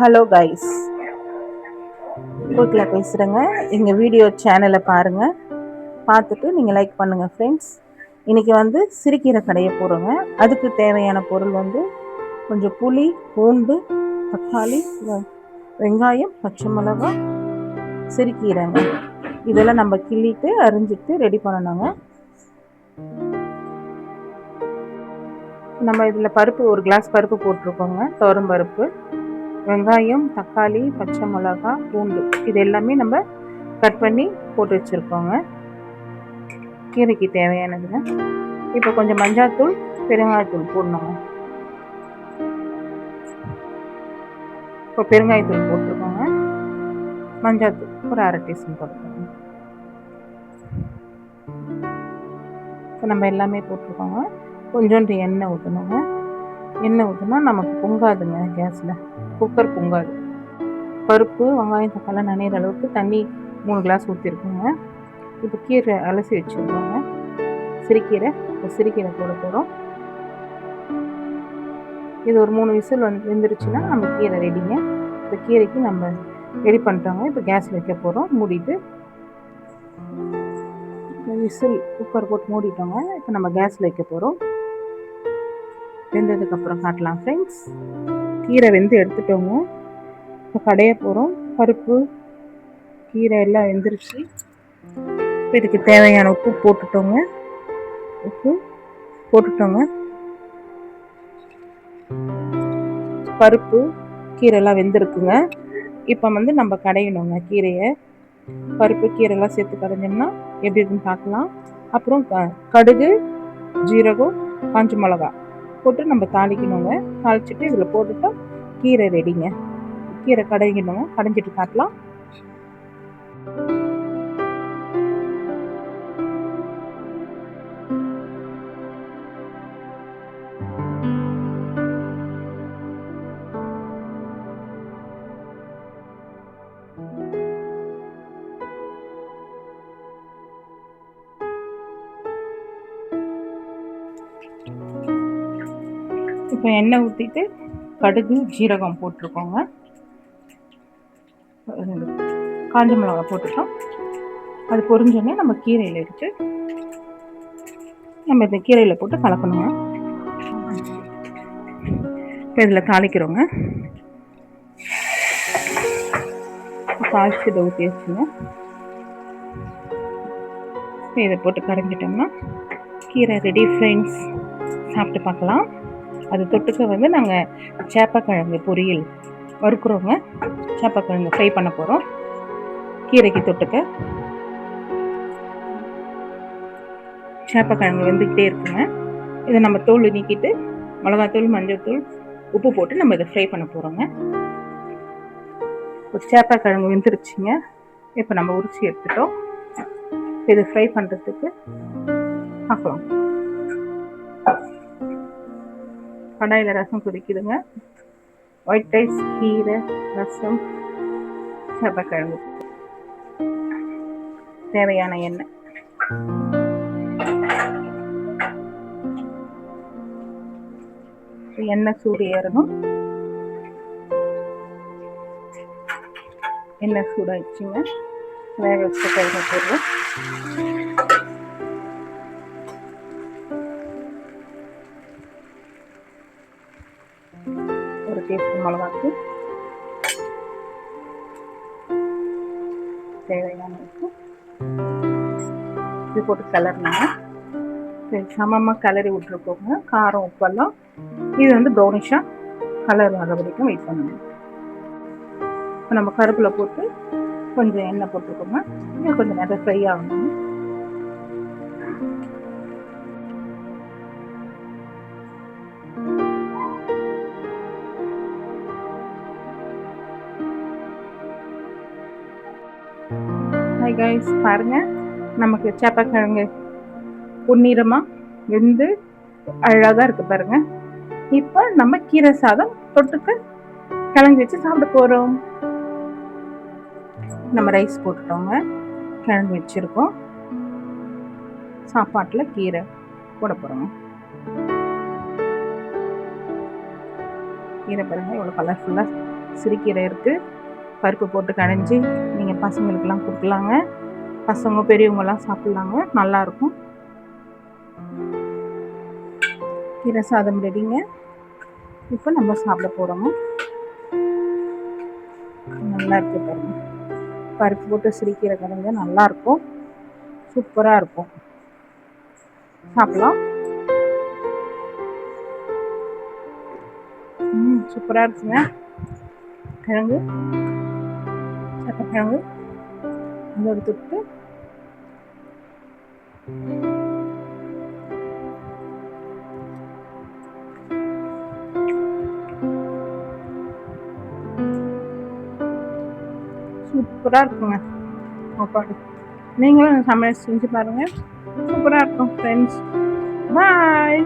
Hello guys, Kokila பேசுகிறேங்க. எங்கள் video சேனலை பாருங்கள், பார்த்துட்டு நீங்கள் லைக் பண்ணுங்கள் ஃப்ரெண்ட்ஸ். இன்றைக்கி வந்து சிறுகீரை கடைய போகிறோங்க. அதுக்கு தேவையான பொருள் வந்து கொஞ்சம் புளி, பூண்டு, தக்காளி, வெங்காயம், பச்சை மிளகாய், சிறுகீரைங்க. இதெல்லாம் நம்ம கிள்ளிட்டு அரிஞ்சிட்டு ரெடி பண்ணணுங்க. நம்ம இதில் பருப்பு, ஒரு கிளாஸ் பருப்பு போட்டிருக்கோங்க, துவரம் பருப்பு, வெங்காயம், தக்காளி, பச்சை மிளகாய், பூண்டு, இது எல்லாமே நம்ம கட் பண்ணி போட்டு வச்சுருக்கோங்க. கீரைக்கு தேவையானதுங்க. இப்போ கொஞ்சம் மஞ்சாத்தூள், பெருங்காயத்தூள் போடணுங்க. இப்போ பெருங்காயத்தூள் போட்டிருக்கோங்க. மஞ்சாத்தூள் ஒரு 1/2 டீஸ்பூன் போட்டுக்கோங்க. இப்போ நம்ம எல்லாமே போட்டிருக்கோங்க. கொஞ்சோண்டு எண்ணெய் ஊற்றணுங்க. எண்ணெய் ஊற்றினா நமக்கு பொங்காதுங்க, கேஸில் குக்கர் பொங்காது. பருப்பு, வெங்காயம், தக்காளி நனைகிற அளவுக்கு தண்ணி 3 கிளாஸ் ஊற்றிருக்கோங்க. இப்போ கீரை அலசி வச்சுருக்கோங்க. சிறுகீரை, இப்போ சிறுகீரை போட போகிறோம். இது ஒரு 3 விசில் வெந்துருச்சுன்னா நம்ம கீரை ரெடிங்க. இப்போ கீரைக்கு நம்ம ரெடி பண்ணிட்டோங்க. இப்போ கேஸ் வைக்க போகிறோம். மூடிட்டு விசில் குக்கர் போட்டு மூடிட்டோங்க. இப்போ நம்ம கேஸில் வைக்க போகிறோம். வெந்ததுக்கப்புறம் காட்டலாம் ஃப்ரெண்ட்ஸ். கீரை வெந்து எடுத்துட்டோங்க. இப்போ கடைய போகிறோம். பருப்பு, கீரை எல்லாம் வெந்துருச்சு. இப்போ இதுக்கு தேவையான உப்பு போட்டுட்டோங்க. பருப்பு, கீரைலாம் வெந்திருக்குங்க. இப்போ வந்து நம்ம கடையணுங்க கீரையை. பருப்பு, கீரைலாம் சேர்த்து கடைஞ்சோம்னா எப்படி இருக்குன்னு பார்க்கலாம். அப்புறம் கடுகு, ஜீரகம், காஞ்ச மிளகா போட்டு நம்ம தாளிக்கணுங்க. தாளிச்சிட்டு இதில் போட்டுட்டா கீரை ரெடிங்க. கீரை கடைக்கணுங்க. கடைஞ்சிட்டு காட்டலாம். இப்போ எண்ணெய் ஊற்றிட்டு கடுகு, ஜீரகம் போட்டிருக்கோங்க. காஞ்ச மிளகா போட்டுட்டோம். அது பொரிஞ்சோடனே நம்ம கீரையில் எடுத்து நம்ம இந்த கீரையில் போட்டு கலக்கணுங்க. இப்போ இதில் தாளிக்கிறோங்க. தாளிச்சு இதை ஊற்றி வச்சுங்க. இதை போட்டு கரைஞ்சிட்டோம்னா கீரை ரெடி ஃப்ரெண்ட்ஸ். சாப்பிட்டு பார்க்கலாம். அது தொட்டுக்க வந்து நாங்கள் சேப்பக்கிழங்கு பொரியல் வறுக்கிறோங்க. சேப்பக்கிழங்கு ஃப்ரை பண்ண போகிறோம். கீரைக்கு தொட்டுக்க சேப்பக்கிழங்கு வெந்துக்கிட்டே இருக்குங்க. இதை நம்ம தோல் நீக்கிட்டு மிளகாத்தூள், மஞ்சள்தூள், உப்பு போட்டு நம்ம இதை ஃப்ரை பண்ண போகிறோங்க. ஒரு சேப்பக்கிழங்கு வெந்துருச்சுங்க. இப்போ நம்ம உரிச்சி எடுத்துட்டோம். இதை ஃப்ரை பண்ணுறதுக்கு பார்க்கலாம். கடாயில் ரசம் கொதிக்குதுங்க. ஒயிட் ரைஸ், கீரை, ரசம், சேப்பக்கிழங்கு, தேவையான எண்ணெய். எண்ணெய் சூடு ஏறணும். எண்ணெய் சூடாயிடுச்சுங்க. வேக வச்ச கிழங்கு போடுறோம். ஒரு டீஸ்பூன் மிளகாத்தூள், தேவையான உப்பு, இது போட்டு கிளறணுங்க. சமமாக கிளறி விட்டுருக்கோங்க. காரம், உப்பெல்லாம் இது வந்து ப்ரௌனிஷாக கலர் வர வரைக்கும் வெயிட் பண்ணணும். இப்போ நம்ம கருப்பில் போட்டு கொஞ்சம் எண்ணெய் போட்டுருக்கோங்க. இது கொஞ்சம் நேரம் ஃப்ரை ஆகணும். ஹாய் கைஸ், பாருங்க, நமக்கு சேப்பக்கிழங்கு பொன்னிறமாக வெந்து அழகாக இருக்குது பாருங்க. இப்போ நம்ம கீரை சாதம் தொட்டுக்க கிழங்கு வச்சு சாப்பிட போகிறோம். நம்ம ரைஸ் போட்டுட்டோங்க. கிழங்கு வச்சுருக்கோம். சாப்பாட்டில் கீரை போட போகிறோங்க. கீரை பாருங்க எவ்வளோ கலர்ஃபுல்லாக சிறுகீரை இருக்குது, பருப்பு போட்டு கடைஞ்சி நீங்கள் பசங்களுக்கெல்லாம் கொடுக்கலாங்க. பசங்க பெரியவங்கெல்லாம் சாப்பிட்லாங்க, நல்லாயிருக்கும். கீரை சாதம் ரெடிங்க. இப்போ நம்ம சாப்பிட போகிறோங்க. நல்லா இருக்கு பாருங்க, பருப்பு போட்டு சிறுகீரை கடைஞ்சா நல்லாயிருக்கும், சூப்பராக இருக்கும். சாப்பிடலாம். சூப்பராக இருக்குங்க. கிழங்கு, சக்கக்கிழங்கு அதோட தொட்டு சூப்பராக இருக்குங்க சாப்பாடு. நீங்களும் சமையல் செஞ்சு பாருங்கள், சூப்பராக இருக்கும் ஃப்ரெண்ட்ஸ். பாய்.